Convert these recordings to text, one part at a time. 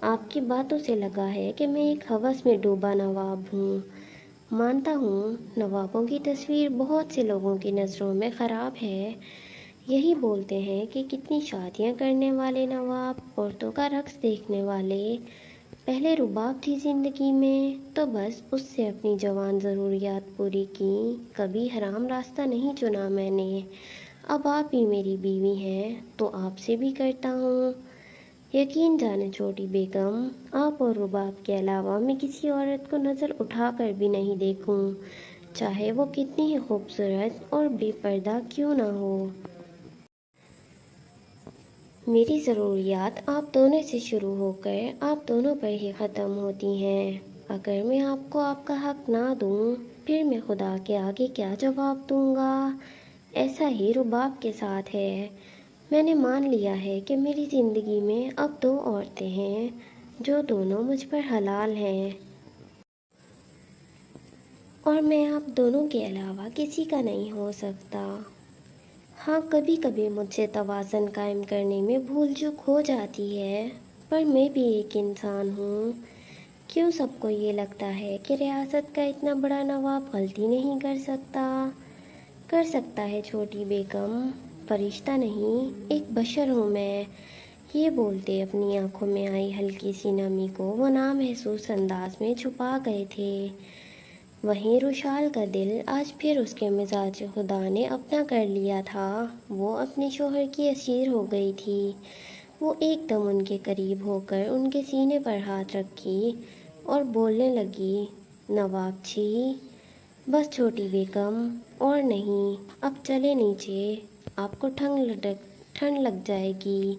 آپ کی باتوں سے لگا ہے کہ میں ایک ہوس میں ڈوبا نواب ہوں۔ مانتا ہوں نوابوں کی تصویر بہت سے لوگوں کی نظروں میں خراب ہے۔ یہی بولتے ہیں کہ کتنی شادیاں کرنے والے نواب، عورتوں کا رقص دیکھنے والے۔ پہلے رباب تھی زندگی میں تو بس اس سے اپنی جوان ضروریات پوری کیں، کبھی حرام راستہ نہیں چنا میں نے۔ اب آپ ہی میری بیوی ہیں تو آپ سے بھی کرتا ہوں۔ یقین جانے چھوٹی بیگم، آپ اور رباب کے علاوہ میں کسی عورت کو نظر اٹھا کر بھی نہیں دیکھوں، چاہے وہ کتنی ہی خوبصورت اور بے پردہ کیوں نہ ہو۔ میری ضروریات آپ دونوں سے شروع ہو کر آپ دونوں پر ہی ختم ہوتی ہیں۔ اگر میں آپ کو آپ کا حق نہ دوں، پھر میں خدا کے آگے کیا جواب دوں گا؟ ایسا ہی رباب کے ساتھ ہے۔ میں نے مان لیا ہے کہ میری زندگی میں اب 2 عورتیں ہیں جو دونوں مجھ پر حلال ہیں، اور میں آپ دونوں کے علاوہ کسی کا نہیں ہو سکتا۔ ہاں، کبھی کبھی مجھ سے توازن قائم کرنے میں بھول چوک ہو جاتی ہے، پر میں بھی ایک انسان ہوں۔ کیوں سب کو یہ لگتا ہے کہ ریاست کا اتنا بڑا نواب غلطی نہیں کر سکتا؟ کر سکتا ہے چھوٹی بیگم، فرشتہ نہیں، ایک بشر ہوں میں۔ یہ بولتے اپنی آنکھوں میں آئی ہلکی سی نمی کو وہ نامحسوس انداز میں چھپا گئے تھے۔ وہیں روشال کا دل آج پھر اس کے مزاج خدا نے اپنا کر لیا تھا۔ وہ اپنے شوہر کی اسیر ہو گئی تھی۔ وہ ایک دم ان کے قریب ہو کر ان کے سینے پر ہاتھ رکھی اور بولنے لگی، نواب جی، بس چھوٹی بیگم، اور نہیں، اب چلے نیچے، آپ کو ٹھنڈ لگ جائے گی۔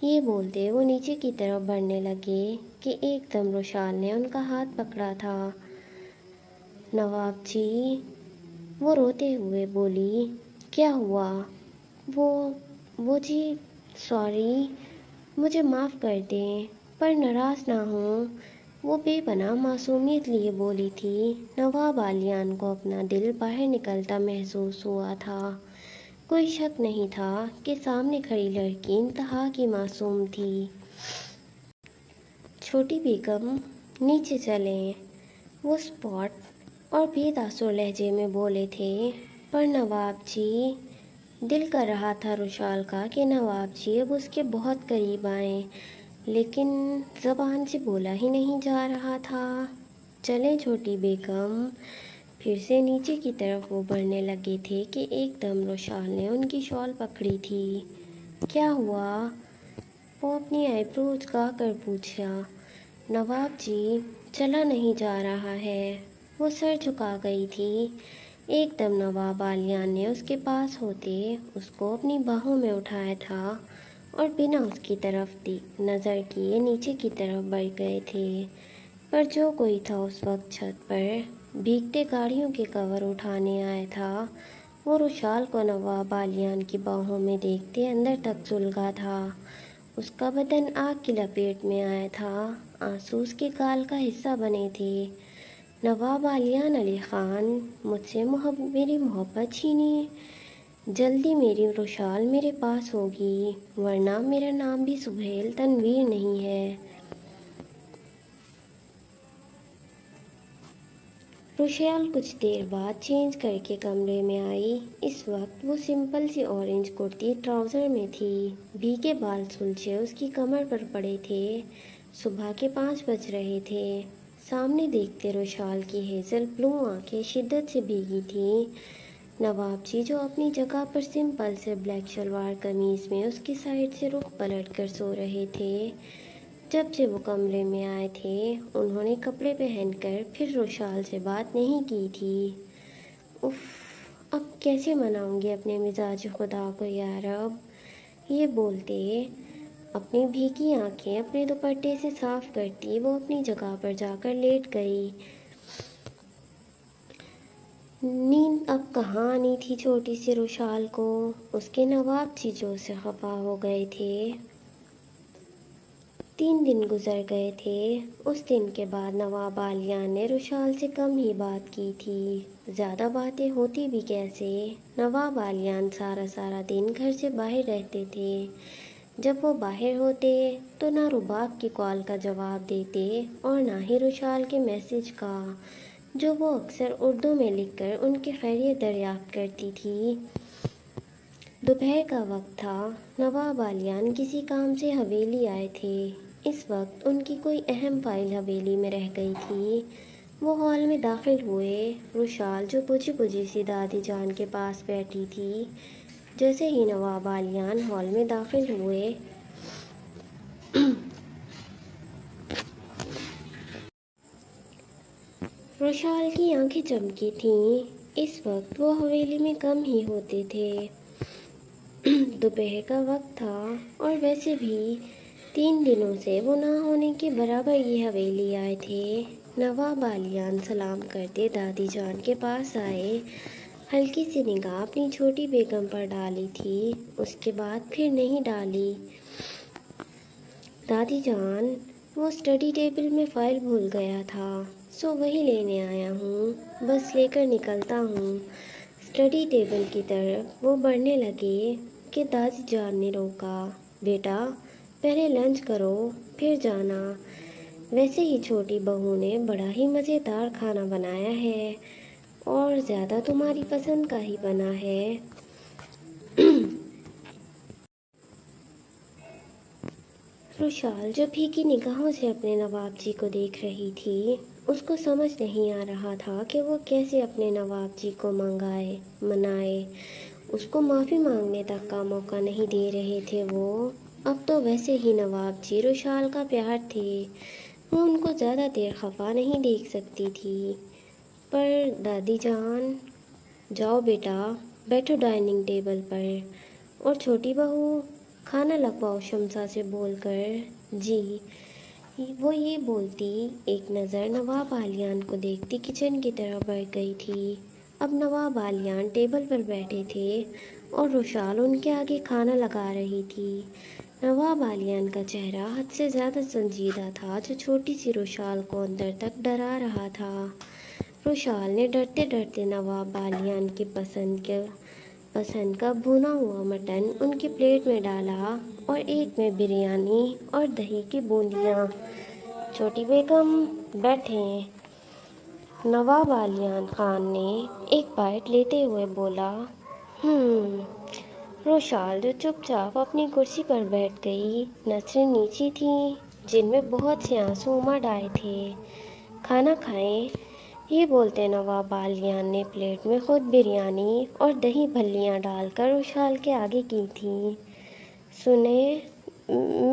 یہ بولتے وہ نیچے کی طرف بڑھنے لگے کہ ایک دم روشال نے ان کا ہاتھ پکڑا تھا۔ نواب جی، وہ روتے ہوئے بولی، کیا ہوا؟ وہ جی، سوری، مجھے معاف کر دیں، پر ناراض نہ ہوں، وہ بے پناہ معصومیت لیے بولی تھی۔ نواب عالیان کو اپنا دل باہر نکلتا محسوس ہوا تھا۔ کوئی شک نہیں تھا کہ سامنے کھڑی لڑکی انتہا کی معصوم تھی۔ چھوٹی بیگم، نیچے چلیں، وہ اسپاٹ اور بے تاثر لہجے میں بولے تھے۔ پر نواب جی، دل کر رہا تھا روشال کا کہ نواب جی اب اس کے بہت قریب آئیں، لیکن زبان سے بولا ہی نہیں جا رہا تھا۔ چلیں چھوٹی بیگم۔ پھر سے نیچے کی طرف وہ بڑھنے لگے تھے کہ ایک دم روشال نے ان کی شال پکڑی تھی۔ کیا ہوا؟ وہ اپنی آئی برو اچکا کر پوچھا۔ نواب جی، چلا نہیں جا رہا ہے۔ وہ سر جھکا گئی تھی۔ ایک دم نواب عالیان نے اس کے پاس ہوتے اس کو اپنی باہوں میں اٹھایا تھا اور بنا اس کی طرف نظر کیے نیچے کی طرف بڑھ گئے تھے۔ پر جو کوئی تھا اس وقت چھت پر بھیگتے گاڑیوں کے کور اٹھانے آیا تھا، وہ روشال کو نواب عالیان کی باہوں میں دیکھتے اندر تک سلگا تھا۔ اس کا بدن آگ کی لپیٹ میں آیا تھا، آنسو اس کے گال کا حصہ بنے تھے۔ نواب عالیان علی خان، مجھ سے میری محبت چھینی؟ جلدی میری روشال میرے پاس ہوگی، ورنہ میرا نام بھی سہیل تنویر نہیں ہے۔ روشال کچھ دیر بعد چینج کر کے کمرے میں آئی۔ اس وقت وہ سمپل سی اورنج کرتی ٹراؤزر میں تھی۔ بھیگے بال سلجھے اس کی کمر پر پڑے تھے۔ صبح کے 5 بج رہے تھے۔ سامنے دیکھتے روشال کی ہیزل بلو آنکھیں شدت سے بھیگی تھیں۔ نواب جی جو اپنی جگہ پر سمپل سے بلیک شلوار قمیض میں اس کی سائڈ سے رخ پلٹ کر سو رہے تھے۔ جب سے وہ کمرے میں آئے تھے انہوں نے کپڑے پہن کر پھر روشال سے بات نہیں کی تھی۔ اف، اب کیسے مناؤں گی اپنے مزاج خدا کو یا رب؟ یہ بولتے اپنی بھیگی آنکھیں اپنے دوپٹے سے صاف کرتی وہ اپنی جگہ پر جا کر لیٹ گئی۔ نیند اب کہاں آنی تھی چھوٹی سی روشال کو؟ اس کے نواب جی جو سے خفا ہو گئے تھے۔ 3 دن گزر گئے تھے۔ اس دن کے بعد نواب عالیان نے روشال سے کم ہی بات کی تھی۔ زیادہ باتیں ہوتی بھی کیسے؟ نواب عالیان سارا دن گھر سے باہر رہتے تھے۔ جب وہ باہر ہوتے تو نہ رباب کی کال کا جواب دیتے اور نہ ہی رشال کے میسج کا، جو وہ اکثر اردو میں لکھ کر ان کی خیریت دریافت کرتی تھی۔ دوپہر کا وقت تھا۔ نواب عالیان کسی کام سے حویلی آئے تھے۔ اس وقت ان کی کوئی اہم فائل حویلی میں رہ گئی تھی۔ وہ ہال میں داخل ہوئے۔ رشال جو بجھی بجھی سی دادی جان کے پاس بیٹھی تھی، جیسے ہی نواب عالیان ہال میں داخل ہوئے رشال کی آنکھیں چمکی تھیں۔ اس وقت وہ حویلی میں کم ہی ہوتے تھے۔ دوپہر کا وقت تھا اور ویسے بھی 3 دنوں سے وہ نہ ہونے کے برابر یہ حویلی آئے تھے۔ نواب عالیان سلام کرتے دادی جان کے پاس آئے، ہلکی سی نگاہ اپنی چھوٹی بیگم پر ڈالی تھی، اس کے بعد پھر نہیں ڈالی۔ دادی جان، وہ اسٹڈی ٹیبل میں فائل بھول گیا تھا، سو وہی لینے آیا ہوں، بس لے کر نکلتا ہوں۔ اسٹڈی ٹیبل کی طرف وہ بڑھنے لگے کہ دادی جان نے روکا۔ بیٹا، پہلے لنچ کرو پھر جانا۔ ویسے ہی چھوٹی بہو نے بڑا ہی مزیدار کھانا بنایا ہے اور زیادہ تمہاری پسند کا ہی بنا ہے۔ رشال جو پھیکی نگاہوں سے اپنے نواب جی کو دیکھ رہی تھی، اس کو سمجھ نہیں آ رہا تھا کہ وہ کیسے اپنے نواب جی کو منائے۔ اس کو معافی مانگنے تک کا موقع نہیں دے رہے تھے وہ۔ اب تو ویسے ہی نواب جی رشال کا پیار تھے، وہ ان کو زیادہ دیر خفا نہیں دیکھ سکتی تھی۔ پر دادی جان، جاؤ بیٹا، بیٹھو ڈائننگ ٹیبل پر، اور چھوٹی بہو کھانا لگواؤ شمسا سے بول کر۔ جی، وہ یہ بولتی ایک نظر نواب عالیان کو دیکھتی کچن کی طرف بڑھ گئی تھی۔ اب نواب عالیان ٹیبل پر بیٹھے تھے اور رشال ان کے آگے کھانا لگا رہی تھی۔ نواب عالیان کا چہرہ حد سے زیادہ سنجیدہ تھا، جو چھوٹی سی رشال کو اندر تک ڈرا رہا تھا۔ رشال نے ڈرتے ڈرتے نواب عالیان کی پسند کا بھونا ہوا مٹن ان کی پلیٹ میں ڈالا اور ایک میں بریانی اور دہی کی بوندیاں۔ چھوٹی بیگم بیٹھیں، نواب عالیان خان نے ایک بائٹ لیتے ہوئے بولا۔ رشال جو چپ چاپ اپنی کرسی پر بیٹھ گئی، نظریں نیچی تھیں جن میں بہت سے آنسو امڈ آئے تھے۔ کھانا کھائیں، یہ بولتے نواب عالیان نے پلیٹ میں خود بریانی اور دہی بھلیاں ڈال کر رشال کے آگے کی تھیں۔ سنیں،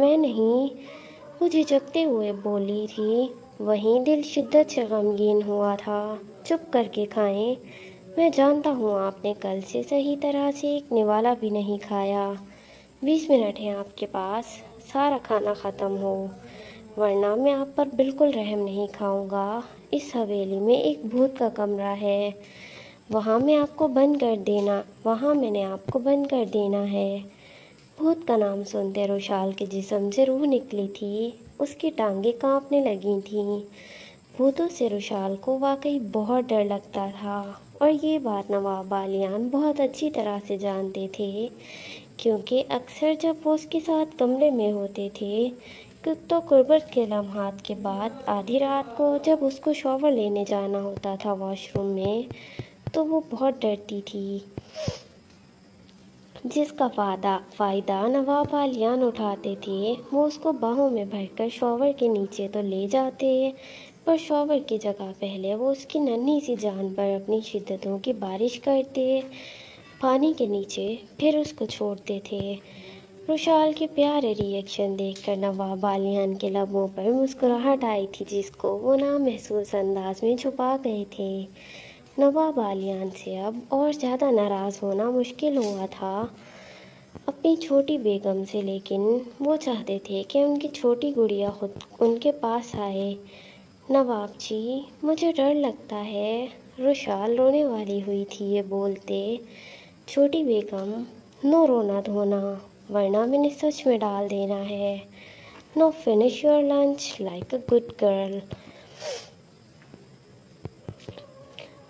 میں نہیں، وہ جھجکتے ہوئے بولی تھی، وہیں دل شدت سے غمگین ہوا تھا۔ چپ کر کے کھائیں، میں جانتا ہوں آپ نے کل سے صحیح طرح سے ایک نوالا بھی نہیں کھایا۔ 20 منٹ ہیں آپ کے پاس، سارا کھانا ختم ہو، ورنہ میں آپ پر بالکل رحم نہیں کھاؤں گا۔ اس حویلی میں ایک بھوت کا کمرہ ہے، وہاں میں نے آپ کو بند کر دینا ہے۔ بھوت کا نام سنتے رشال کے جسم سے روح نکلی تھی، اس کی ٹانگیں کانپنے لگی تھیں۔ بھوتوں سے رشال کو واقعی بہت ڈر لگتا تھا، اور یہ بات نواب عالیان بہت اچھی طرح سے جانتے تھے، کیونکہ اکثر جب وہ اس کے ساتھ کمرے میں ہوتے تھے تو قربت کے لمحات کے بعد آدھی رات کو جب اس کو شاور لینے جانا ہوتا تھا واش روم میں، تو وہ بہت ڈرتی تھی۔ جس کا فائدہ نواب عالیان اٹھاتے تھے، وہ اس کو باہوں میں بھر کر شاور کے نیچے تو لے جاتے، پر شاور کی جگہ پہلے وہ اس کی ننھی سی جان پر اپنی شدتوں کی بارش کرتے، پانی کے نیچے پھر اس کو چھوڑتے تھے۔ رشال کے پیارے ری ایکشن دیکھ کر نواب عالیان کے لبوں پر مسکراہٹ آئی تھی، جس کو وہ نامحسوس انداز میں چھپا گئے تھے۔ نواب عالیان سے اب اور زیادہ ناراض ہونا مشکل ہوا تھا اپنی چھوٹی بیگم سے، لیکن وہ چاہتے تھے کہ ان کی چھوٹی گڑیا خود ان کے پاس آئے۔ نواب جی، مجھے ڈر لگتا ہے، رشال رونے والی ہوئی تھی یہ بولتے۔ چھوٹی بیگم، نو رونا دھونا، ورنہ میں نے سچ میں ڈال دینا ہے۔ Now finish your lunch like a good girl.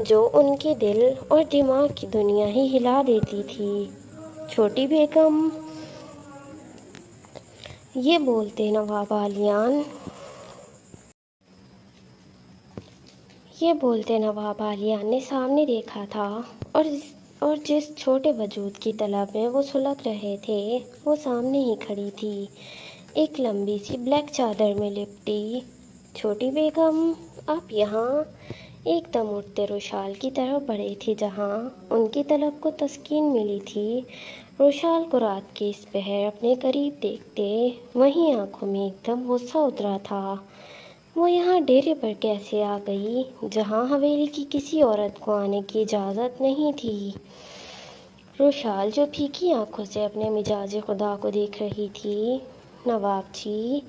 جو ان کے دل اور دماغ کی دنیا ہی ہلا دیتی تھی۔ چھوٹی بیگم یہ بولتے نواب عالیان نے سامنے دیکھا تھا اور جس چھوٹے وجود کی طلب میں وہ سلگ رہے تھے وہ سامنے ہی کھڑی تھی، ایک لمبی سی بلیک چادر میں لپٹی۔ چھوٹی بیگم آپ یہاں؟ ایک دم اٹھتے روشال کی طرف بڑھے تھے جہاں ان کی طلب کو تسکین ملی تھی۔ روشال کو رات کے اس پہر اپنے قریب دیکھتے وہیں آنکھوں میں ایک دم غصہ اترا تھا۔ وہ یہاں ڈیرے پر کیسے آ گئی جہاں حویلی کی کسی عورت کو آنے کی اجازت نہیں تھی؟ روشال جو پھیکی آنکھوں سے اپنے مزاج خدا کو دیکھ رہی تھی۔ نواب جی،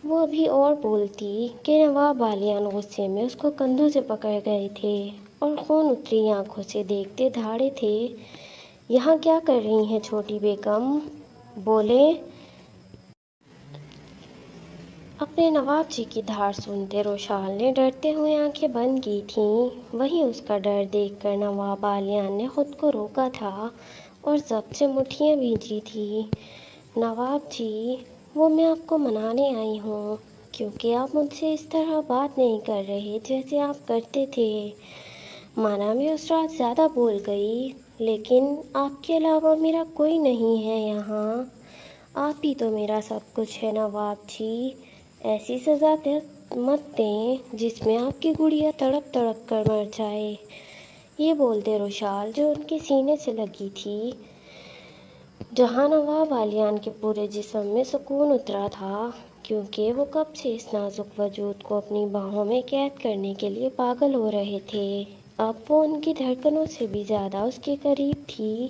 وہ ابھی اور بولتی کہ نواب عالیان غصے میں اس کو کندھوں سے پکڑ گئے تھے اور خون اتری آنکھوں سے دیکھتے دھاڑے تھے۔ یہاں کیا کر رہی ہیں چھوٹی بیگم؟ بولیں۔ اپنے نواب جی کی دھار سنتے روشال نے ڈرتے ہوئے آنکھیں بند کی تھیں۔ وہیں اس کا ڈر دیکھ کر نواب عالیان نے خود کو روکا تھا اور ضبط سے مٹھیاں بھینجی تھیں۔ نواب جی، وہ میں آپ کو منانے آئی ہوں کیونکہ آپ مجھ سے اس طرح بات نہیں کر رہے جیسے آپ کرتے تھے۔ مانا میں اس رات زیادہ بول گئی، لیکن آپ کے علاوہ میرا کوئی نہیں ہے یہاں۔ آپ ہی تو میرا سب کچھ ہے نواب جی۔ ایسی سزا مت دیں جس میں آپ کی گڑیا تڑپ تڑپ کر مر جائے۔ یہ بولتے روشال جو ان کے سینے سے لگی تھی جہاں نواب عالیان کے پورے جسم میں سکون اترا تھا، کیونکہ وہ کب سے اس نازک وجود کو اپنی باہوں میں قید کرنے کے لیے پاگل ہو رہے تھے۔ اب وہ ان کی دھڑکنوں سے بھی زیادہ اس کے قریب تھی۔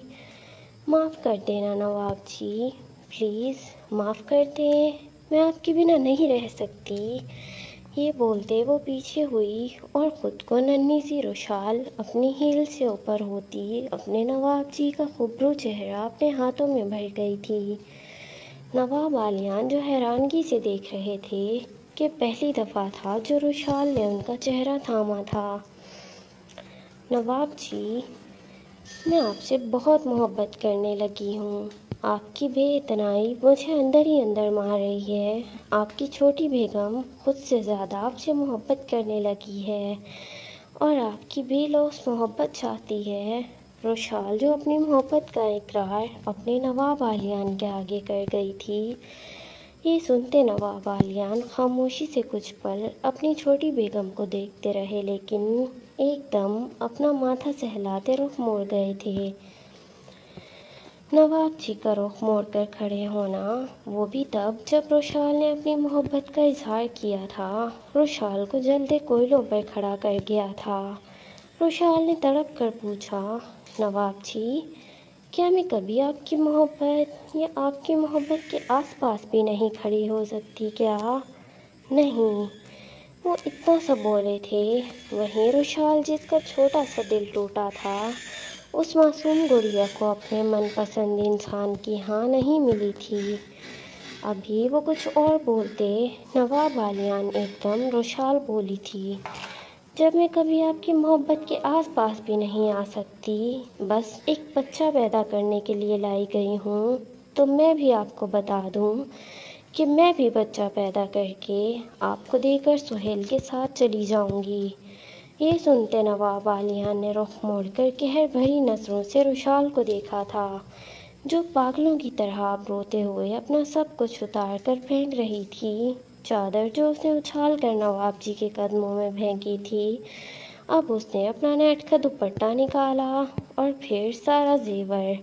معاف کر دینا نواب جی، پلیز معاف کر دیں، میں آپ کے بنا نہیں رہ سکتی۔ یہ بولتے وہ پیچھے ہوئی اور خود کو ننھی سی روشال اپنی ہیل سے اوپر ہوتی اپنے نواب جی کا خوبرو چہرہ اپنے ہاتھوں میں بھر گئی تھی۔ نواب عالیان جو حیرانگی سے دیکھ رہے تھے کہ پہلی دفعہ تھا جو روشال نے ان کا چہرہ تھاما تھا۔ نواب جی، میں آپ سے بہت محبت کرنے لگی ہوں۔ آپ کی بے اتنائی مجھے اندر ہی اندر مار رہی ہے۔ آپ کی چھوٹی بیگم خود سے زیادہ آپ سے محبت کرنے لگی ہے اور آپ کی بے لوث محبت چاہتی ہے۔ روشال جو اپنی محبت کا اقرار اپنے نواب عالیان کے آگے کر گئی تھی۔ یہ سنتے نواب عالیان خاموشی سے کچھ پل اپنی چھوٹی بیگم کو دیکھتے رہے، لیکن ایک دم اپنا ماتھا سہلاتے رخ موڑ گئے تھے۔ نواب جی کا رخ موڑ کر کھڑے ہونا، وہ بھی تب جب روشال نے اپنی محبت کا اظہار کیا تھا، روشال کو جلتے کوئلوں پر کھڑا کر گیا تھا۔ روشال نے تڑپ کر پوچھا، نواب جی، کیا میں کبھی آپ کی محبت یا آپ کی محبت کے آس پاس بھی نہیں کھڑی ہو سکتی کیا؟ نہیں، وہ اتنا سا بولے تھے۔ وہیں روشال جس کا چھوٹا سا دل ٹوٹا تھا، اس معصوم گڑیا کو اپنے من پسند انسان کی ہاں نہیں ملی تھی۔ ابھی وہ کچھ اور بولتے نواب عالیان ایک دم روشال بولی تھی، جب میں کبھی آپ کی محبت کے آس پاس بھی نہیں آ سکتی، بس ایک بچہ پیدا کرنے کے لیے لائی گئی ہوں، تو میں بھی آپ کو بتا دوں کہ میں بھی بچہ پیدا کر کے آپ کو دے کر سہیل کے ساتھ چلی جاؤں گی۔ یہ سنتے نواب عالیان نے رخ موڑ کر قہر بھری نظروں سے روشال کو دیکھا تھا، جو پاگلوں کی طرح اب روتے ہوئے اپنا سب کچھ اتار کر پھینک رہی تھی۔ چادر جو اس نے اچھال کر نواب جی کے قدموں میں پھینکی تھی، اب اس نے اپنا نیٹ کا دوپٹہ نکالا اور پھر سارا زیور۔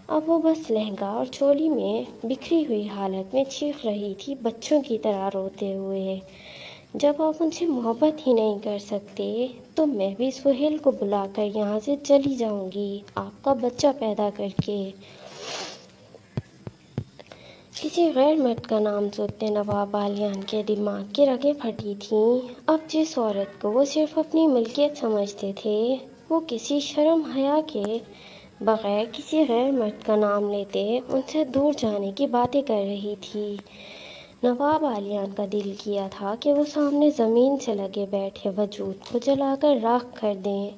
اب وہ بس لہنگا اور چولی میں بکھری ہوئی حالت میں چیخ رہی تھی بچوں کی طرح روتے ہوئے، جب آپ ان سے محبت ہی نہیں کر سکتے تو میں بھی سہیل کو بلا کر یہاں سے چلی جاؤں گی آپ کا بچہ پیدا کر کے۔ کسی غیر مرد کا نام سنتے نواب عالیان کے دماغ کی رگیں پھٹی تھیں۔ اب جس عورت کو وہ صرف اپنی ملکیت سمجھتے تھے، وہ کسی شرم حیا کے بغیر کسی غیر مرد کا نام لیتے ان سے دور جانے کی باتیں کر رہی تھی۔ نواب عالیان کا دل کیا تھا کہ وہ سامنے زمین سے لگے بیٹھے وجود کو جلا کر راکھ کر دیں،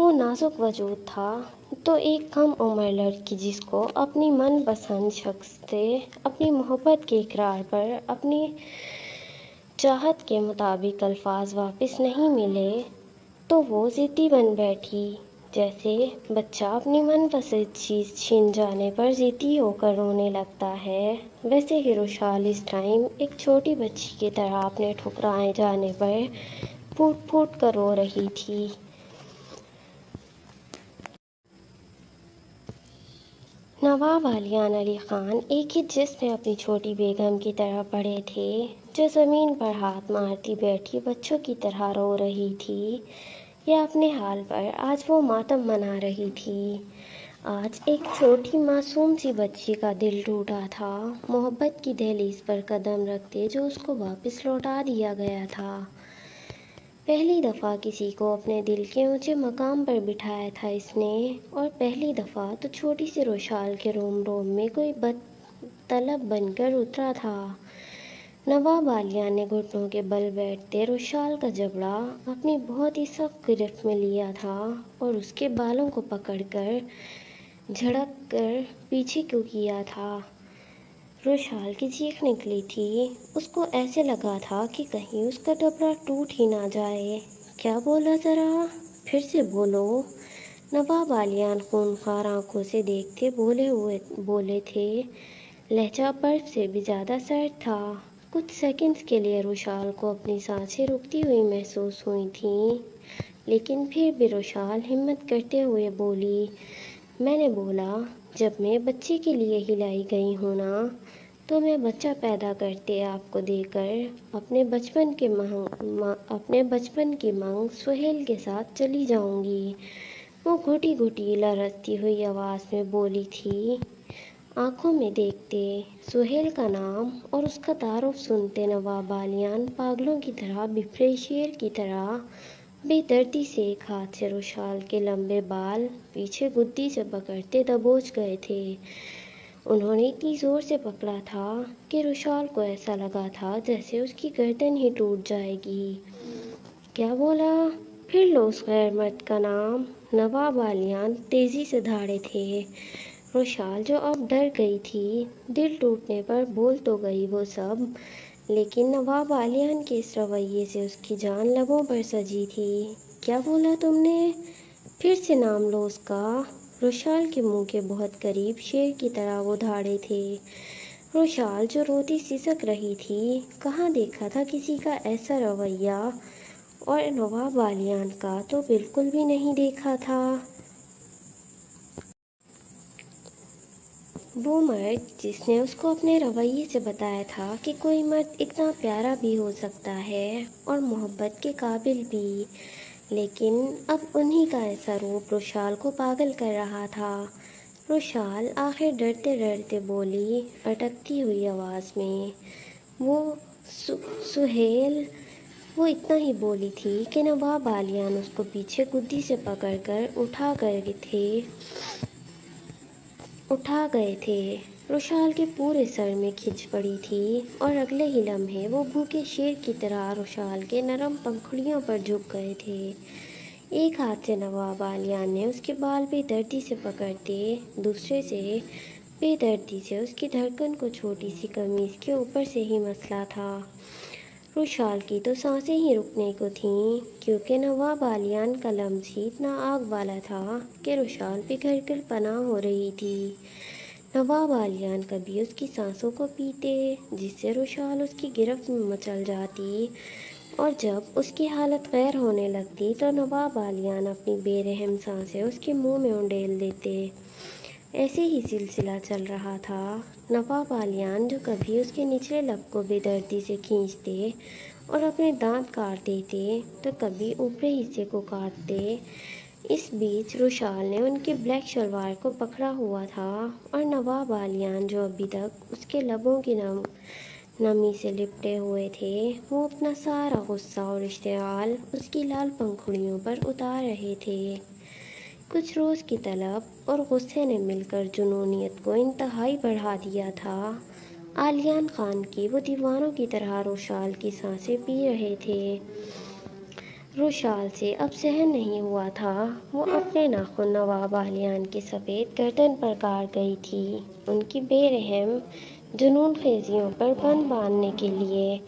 وہ نازک وجود تھا تو ایک کم عمر لڑکی جس کو اپنی من پسند شخص سے اپنی محبت کے اقرار پر اپنی چاہت کے مطابق الفاظ واپس نہیں ملے تو وہ ضدی بن بیٹھی، جیسے بچہ اپنی من پسند چیز چھین جانے پر ضدی ہو کر رونے لگتا ہے، ویسے ہی روشال اس ٹائم ایک چھوٹی بچی کی طرح اپنے ٹھکرائے جانے پر پھوٹ پھوٹ کر رو رہی تھی۔ نواب علیان علی خان ایک ہی جسم میں اپنی چھوٹی بیگم کی طرح پڑے تھے، جو زمین پر ہاتھ مارتی بیٹھی بچوں کی طرح رو رہی تھی یا اپنے حال پر آج وہ ماتم منا رہی تھی۔ آج ایک چھوٹی معصوم سی بچی کا دل ٹوٹا تھا، محبت کی دہلیز پر قدم رکھتے جو اس کو واپس لوٹا دیا گیا تھا۔ پہلی دفعہ کسی کو اپنے دل کے اونچے مقام پر بٹھایا تھا اس نے، اور پہلی دفعہ تو چھوٹی سی روشال کے روم روم میں کوئی طلب بن کر اترا تھا۔ نواب علیان نے گھٹنوں کے بل بیٹھتے روشال کا جبڑا اپنی بہت ہی سخت گرفت میں لیا تھا اور اس کے بالوں کو پکڑ کر جھڑک کر پیچھے کو کیا تھا۔ روشال کی چیخ نکلی تھی، اس کو ایسے لگا تھا کہ کہیں اس کا جبڑا ٹوٹ ہی نہ جائے۔ کیا بولا ذرا پھر سے بولو؟ نواب علیان خونخوار آنکھوں سے دیکھتے بولے تھے، لہجہ برف سے بھی زیادہ سرد تھا۔ کچھ سیکنڈز کے لیے روشال کو اپنی سانسیں رکتی ہوئی محسوس ہوئی تھیں، لیکن پھر بھی روشال ہمت کرتے ہوئے بولی، میں نے بولا جب میں بچے کے لیے ہی لائی گئی ہوں نا، تو میں بچہ پیدا کرتے آپ کو دے کر اپنے بچپن کی منگ سہیل کے ساتھ چلی جاؤں گی۔ وہ گھٹی گھٹی لرزتی ہوئی آواز میں بولی تھی، آنکھوں میں دیکھتے سہیل کا نام اور اس کا تعارف سنتے نواب علیان پاگلوں کی طرح بپھرے شیر کی طرح بے دردی سے ایک ہاتھ سے روشال کے لمبے بال پیچھے گدی سے پکڑتے دبوچ گئے تھے۔ انہوں نے اتنی زور سے پکڑا تھا کہ روشال کو ایسا لگا تھا جیسے اس کی گردن ہی ٹوٹ جائے گی۔ کیا بولا پھر لو اس غیر مرد کا نام؟ نواب علیان تیزی سے دھاڑے تھے۔ روشال جو اب ڈر گئی تھی، دل ٹوٹنے پر بول تو گئی وہ سب، لیکن نواب علیان کے اس رویے سے اس کی جان لبوں پر سجی تھی۔ کیا بولا تم نے؟ پھر سے نام لو اس کا۔ روشال کے منہ کے بہت قریب شیر کی طرح وہ دھاڑے تھے۔ روشال جو روتی سسک رہی تھی، کہاں دیکھا تھا کسی کا ایسا رویہ، اور نواب علیان کا تو بالکل بھی نہیں دیکھا تھا۔ وہ مرد جس نے اس کو اپنے رویے سے بتایا تھا کہ کوئی مرد اتنا پیارا بھی ہو سکتا ہے اور محبت کے قابل بھی، لیکن اب انہی کا ایسا روپ روشال کو پاگل کر رہا تھا۔ روشال آخر ڈرتے ڈرتے بولی اٹکتی ہوئی آواز میں، وہ سہیل۔ وہ اتنا ہی بولی تھی کہ نواب علیان اس کو پیچھے گدی سے پکڑ کر اٹھا گئے تھے۔ روشال کے پورے سر میں کھچ پڑی تھی اور اگلے ہی لمحے وہ بھوکے شیر کی طرح روشال کے نرم پنکھڑیوں پر جھک گئے تھے۔ ایک ہاتھ سے نواب علیان نے اس کے بال بے دردی سے پکڑتے، دوسرے سے بے دردی سے اس کی دھڑکن کو چھوٹی سی قمیض کے اوپر سے ہی مسلا تھا۔ روشال کی تو سانسیں ہی رکنے کو تھیں، کیونکہ نواب علیان کا لمس ہی اتنا آگ والا تھا کہ روشال پگھل کر پناہ ہو رہی تھی۔ نواب علیان کبھی اس کی سانسوں کو پیتے، جس سے روشال اس کی گرفت میں مچل جاتی، اور جب اس کی حالت غیر ہونے لگتی تو نواب علیان اپنی بے رحم سانسیں اس کے منہ میں انڈیل دیتے۔ ایسے ہی سلسلہ چل رہا تھا۔ نواب علیان جو کبھی اس کے نچلے لب کو بے دردی سے کھینچتے اور اپنے دانت کاٹ دیتے تو کبھی اوپری حصے کو کاٹتے۔ اس بیچ روشال نے ان کی بلیک شلوار کو پکڑا ہوا تھا، اور نواب علیان جو ابھی تک اس کے لبوں کی نمی سے لپٹے ہوئے تھے، وہ اپنا سارا غصہ اور اشتعال اس کی لال پنکھڑیوں پر اتار رہے تھے۔ کچھ روز کی طلب اور غصے نے مل کر جنونیت کو انتہائی بڑھا دیا تھا۔ علیان خان کی وہ دیوانوں کی طرح روشال کی سانسیں پی رہے تھے۔ روشال سے اب سہن نہیں ہوا تھا۔ وہ اپنے ناخن نواب عالیان کی سفید گردن پر کاٹ گئی تھی، ان کی بے رحم جنون خیزیوں پر بند باندھنے کے لیے۔